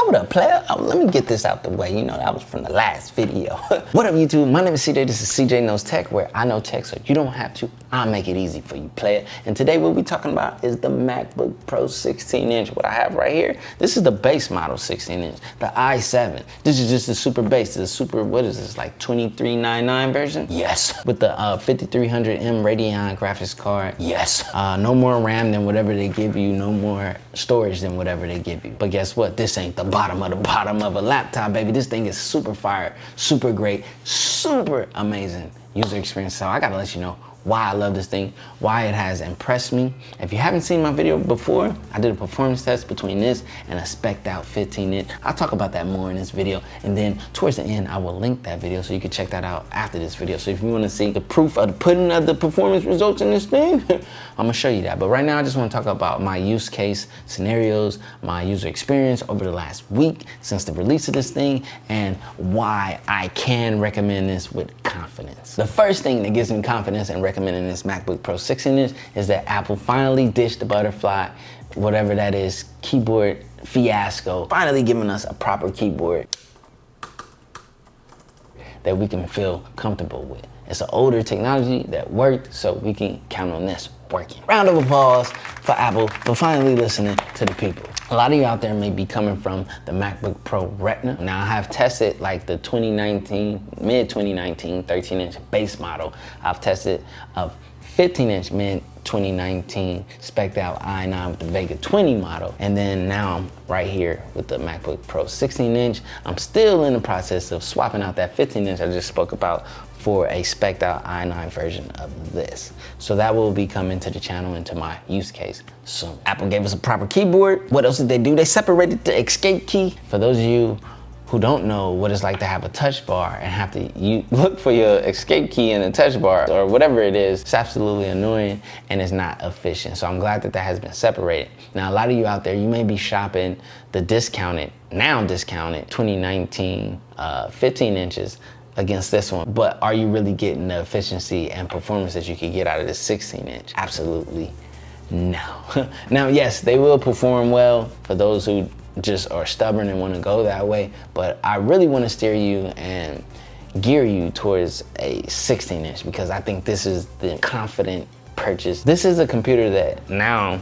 Hold up, player. Let me get this out the way. You know, that was from the last video. What up, YouTube? My name is CJ. This is CJ Knows Tech, where I know tech so you don't have to. I'll make it easy for you, player. And today what we're talking about is the MacBook Pro 16-inch. What I have right here, this is the base model 16-inch, the i7. This is just the super base, the super, what is this, like 2399 version? Yes. With the 5300M Radeon graphics card? Yes. No more RAM than whatever they give you, no more storage than whatever they give you. But guess what? This ain't the bottom of a laptop, baby. This thing is super fire, super great, super amazing user experience. So I gotta let you know why I love this thing, why it has impressed me. If you haven't seen my video before, I did a performance test between this and a spec'd out 15-inch. I'll talk about that more in this video. And then towards the end, I will link that video so you can check that out after this video. So if you wanna see the proof of the pudding of the performance results in this thing, I'm gonna show you that. But right now, I just wanna talk about my use case scenarios, my user experience over the last week since the release of this thing, and why I can recommend this with confidence. The first thing that gives me confidence in recommending this MacBook Pro 16-inch is that Apple finally ditched the butterfly, whatever that is, keyboard fiasco, finally giving us a proper keyboard that we can feel comfortable with. It's an older technology that worked, so we can count on this working. Round of applause for Apple for finally listening to the people. A lot of you out there may be coming from the MacBook Pro Retina. Now I have tested like the 2019, mid 2019 13-inch base model. I've tested a 15-inch mid 2019 spec'd out i9 with the Vega 20 model. And then now I'm right here with the MacBook Pro 16-inch. I'm still in the process of swapping out that 15-inch I just spoke about for a spec'd out i9 version of this. So that will be coming to the channel into my use case soon. Apple gave us a proper keyboard. What else did they do? They separated the escape key. For those of you who don't know what it's like to have a touch bar and have to look for your escape key in a touch bar or whatever it is, it's absolutely annoying and it's not efficient. So I'm glad that that has been separated. Now, a lot of you out there, you may be shopping the now discounted 2019 15 inches against this one, but are you really getting the efficiency and performance that you can get out of this 16-inch? Absolutely no. Now, yes, they will perform well for those who just are stubborn and want to go that way, but I really want to steer you and gear you towards a 16-inch because I think this is the confident purchase. This is a computer that now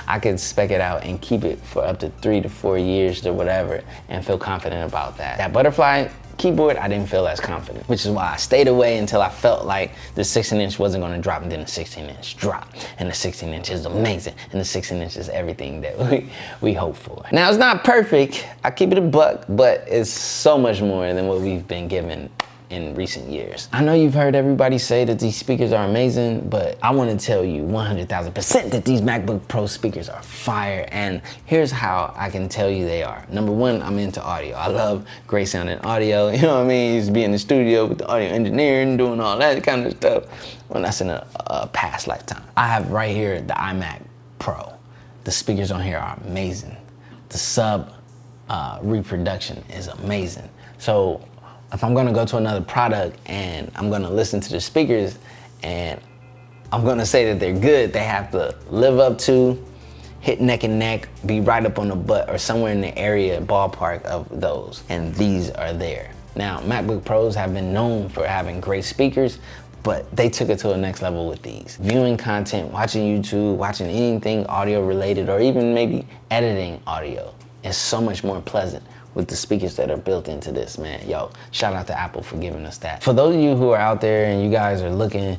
I could spec it out and keep it for up to 3 to 4 years or whatever and feel confident about that. That butterfly keyboard, I didn't feel as confident, which is why I stayed away until I felt like the 16-inch wasn't going to drop, and then the 16-inch dropped. And the 16-inch is amazing, and the 16-inch is everything that we hope for. Now, it's not perfect, I keep it a buck, but it's so much more than what we've been given in recent years. I know you've heard everybody say that these speakers are amazing, but I want to tell you 100,000% that these MacBook Pro speakers are fire, and here's how I can tell you they are. Number one, I'm into audio. I love great sounding audio, you know what I mean? I used to be in the studio with the audio engineering, doing all that kind of stuff. Well, that's in a past lifetime. I have right here the iMac Pro. The speakers on here are amazing. The sub reproduction is amazing. So if I'm gonna go to another product and I'm gonna listen to the speakers and I'm gonna say that they're good, they have to live up to, hit neck and neck, be right up on the butt or somewhere in the area, ballpark of those. And these are there. Now, MacBook Pros have been known for having great speakers, but they took it to a next level with these. Viewing content, watching YouTube, watching anything audio related, or even maybe editing audio is so much more pleasant with the speakers that are built into this, man. Yo, shout out to Apple for giving us that. For those of you who are out there and you guys are looking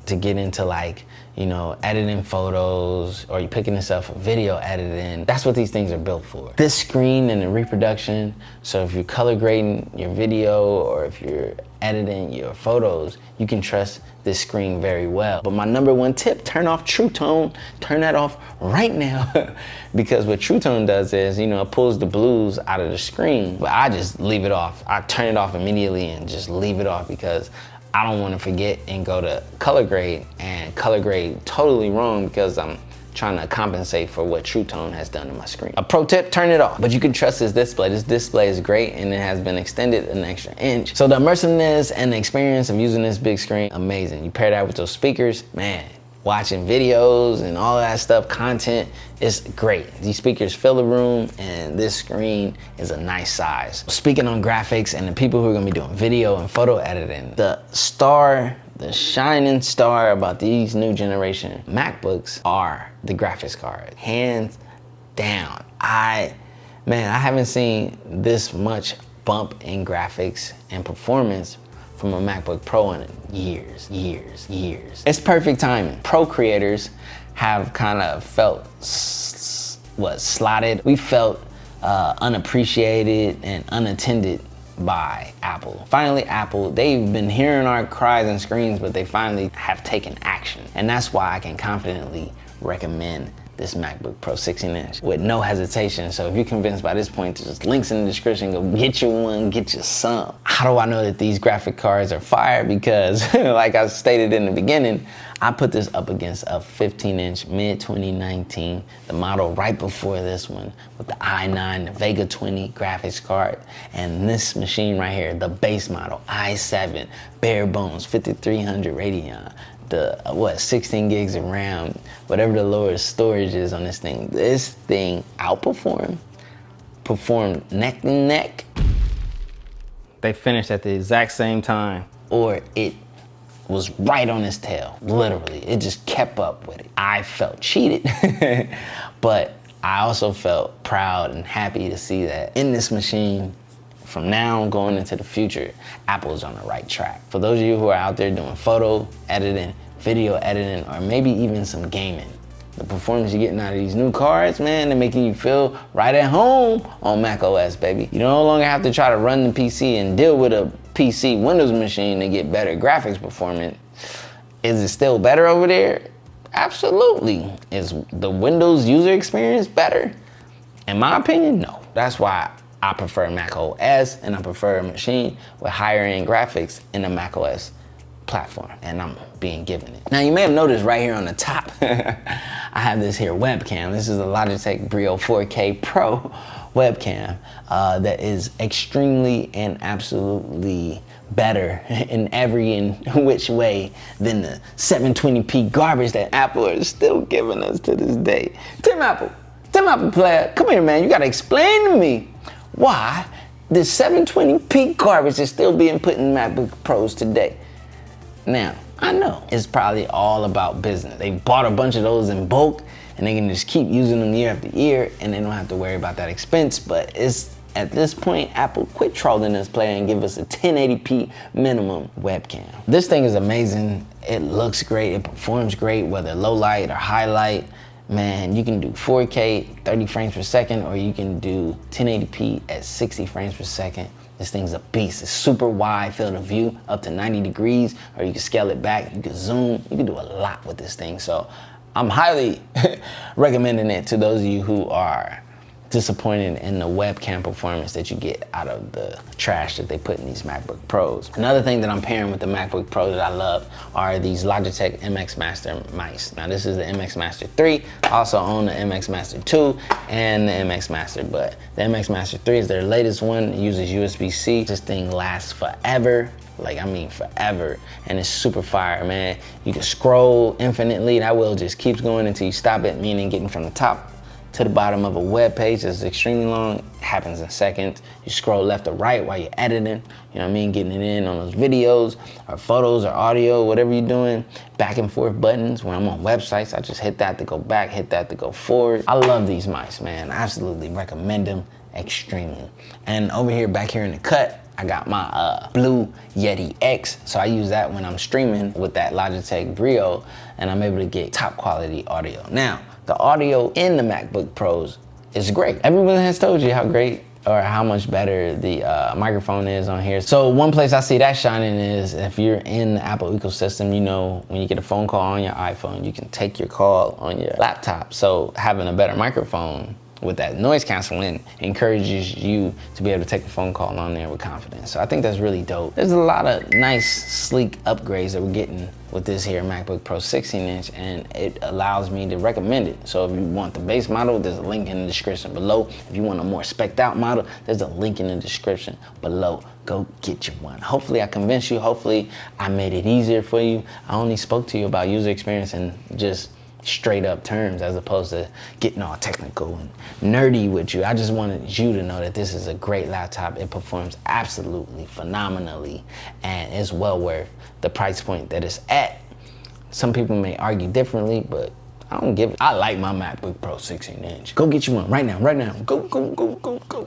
to get into like, you know, editing photos, or you picking yourself a video editing, that's what these things are built for. This screen and the reproduction, so if you're color grading your video or if you're editing your photos, you can trust this screen very well. But my number one tip, turn off True Tone. Turn that off right now. Because what True Tone does is, you know, it pulls the blues out of the screen, but I just leave it off. I turn it off immediately and just leave it off because I don't want to forget and go to color grade and color grade totally wrong because I'm trying to compensate for what True Tone has done to my screen. A pro tip, turn it off. But you can trust this display. This display is great and it has been extended an extra inch. So the immersiveness and the experience of using this big screen, amazing. You pair that with those speakers, man, watching videos and all that stuff, content, it's great. These speakers fill the room and this screen is a nice size. Speaking on graphics and the people who are gonna be doing video and photo editing, the shining star about these new generation MacBooks are the graphics card, hands down. I haven't seen this much bump in graphics and performance from a MacBook Pro in years. It's perfect timing. Pro creators have kind of felt slotted. We felt unappreciated and unattended by Apple. Finally, Apple, they've been hearing our cries and screams, but they finally have taken action. And that's why I can confidently recommend this MacBook Pro 16-inch with no hesitation. So if you're convinced by this point, there's links in the description, go get you one, get you some. How do I know that these graphic cards are fire? Because like I stated in the beginning, I put this up against a 15-inch mid-2019, the model right before this one with the i9, the Vega 20 graphics card, and this machine right here, the base model, i7, bare bones, 5300 Radeon, the 16 gigs of RAM, whatever the lowest storage is on this thing performed neck and neck. They finished at the exact same time, or it was right on its tail, literally. It just kept up with it. I felt cheated, but I also felt proud and happy to see that in this machine, from now going into the future, Apple is on the right track. For those of you who are out there doing photo editing, video editing, or maybe even some gaming, the performance you're getting out of these new cards, man, they're making you feel right at home on Mac OS, baby. You no longer have to try to run the PC and deal with a PC Windows machine to get better graphics performance. Is it still better over there? Absolutely. Is the Windows user experience better? In my opinion, no. That's why I prefer Mac OS, and I prefer a machine with higher end graphics in a Mac OS platform, and I'm being given it. Now you may have noticed right here on the top, I have this here webcam. This is a Logitech Brio 4K Pro webcam that is extremely and absolutely better in every which way than the 720p garbage that Apple is still giving us to this day. Tim Apple player, come here, man. You gotta explain to me why this 720p garbage is still being put in MacBook Pros today. Now, I know it's probably all about business. They bought a bunch of those in bulk and they can just keep using them year after year and they don't have to worry about that expense. But it's at this point, Apple, quit trolling this player and give us a 1080p minimum webcam. This thing is amazing. It looks great. It performs great, whether low light or high light. Man, you can do 4K, 30 frames per second, or you can do 1080p at 60 frames per second. This thing's a beast. It's super wide field of view, up to 90 degrees, or you can scale it back, you can zoom, you can do a lot with this thing. So I'm highly recommending it to those of you who are disappointed in the webcam performance that you get out of the trash that they put in these MacBook Pros. Another thing that I'm pairing with the MacBook Pro that I love are these Logitech MX Master mice. Now this is the MX Master 3. I also own the MX Master 2 and the MX Master, but the MX Master 3 is their latest one. It uses USB-C. This thing lasts forever. Like, I mean forever, and it's super fire, man. You can scroll infinitely. That wheel just keeps going until you stop it, meaning getting from the top to the bottom of a web page that's extremely long. It happens in seconds. You scroll left or right while you're editing, you know what I mean, getting it in on those videos or photos or audio, whatever you're doing. Back and forth buttons. When I'm on websites, I just hit that to go back, hit that to go forward. I love these mice, man. I absolutely recommend them extremely. And over here, back here in the cut, I got my Blue Yeti X, so I use that when I'm streaming with that Logitech Brio, and I'm able to get top quality audio. Now, the audio in the MacBook Pros is great. Everyone has told you how great or how much better the microphone is on here. So one place I see that shining is if you're in the Apple ecosystem, you know, when you get a phone call on your iPhone, you can take your call on your laptop. So having a better microphone with that noise canceling, encourages you to be able to take a phone call on there with confidence. So I think that's really dope. There's a lot of nice, sleek upgrades that we're getting with this here MacBook Pro 16-inch, and it allows me to recommend it. So if you want the base model, there's a link in the description below. If you want a more spec'd out model, there's a link in the description below. Go get you one. Hopefully I convinced you. Hopefully I made it easier for you. I only spoke to you about user experience and just straight up terms as opposed to getting all technical and nerdy with you. I just wanted you to know that this is a great laptop. It performs absolutely phenomenally and it's well worth the price point that it's at. Some people may argue differently, but I don't give it. I like my MacBook Pro 16-inch. Go get you one right now, right now. Go, go, go, go, go.